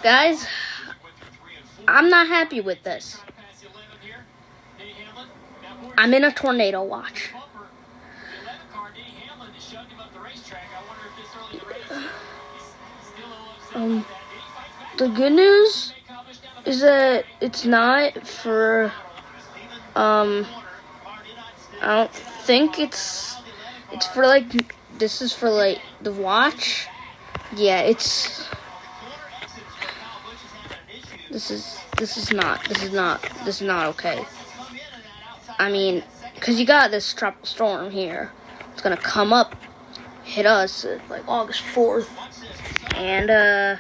Guys, I'm not happy with this. I'm in a tornado watch. The good news is that it's not for, I don't think it's for like, this is for like the watch. Yeah, this is not okay. I mean, cause you got this tropical storm here. It's gonna come up, hit us like August 4th, and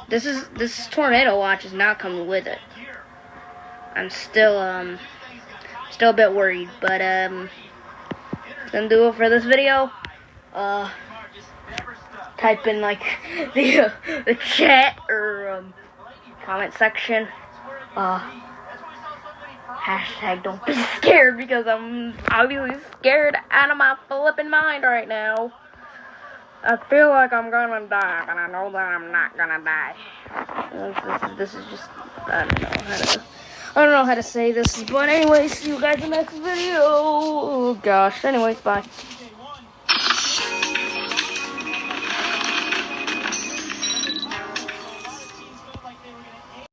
this tornado watch is not coming with it. I'm still a bit worried, but gonna do it for this video. Type in like the chat or comment section. Hashtag don't be scared, because I'm obviously scared out of my flipping mind right now. I feel like I'm gonna die, but I know that I'm not gonna die. This is just, I don't know how to say this, but anyways, see you guys in the next video. Oh gosh, anyways, bye.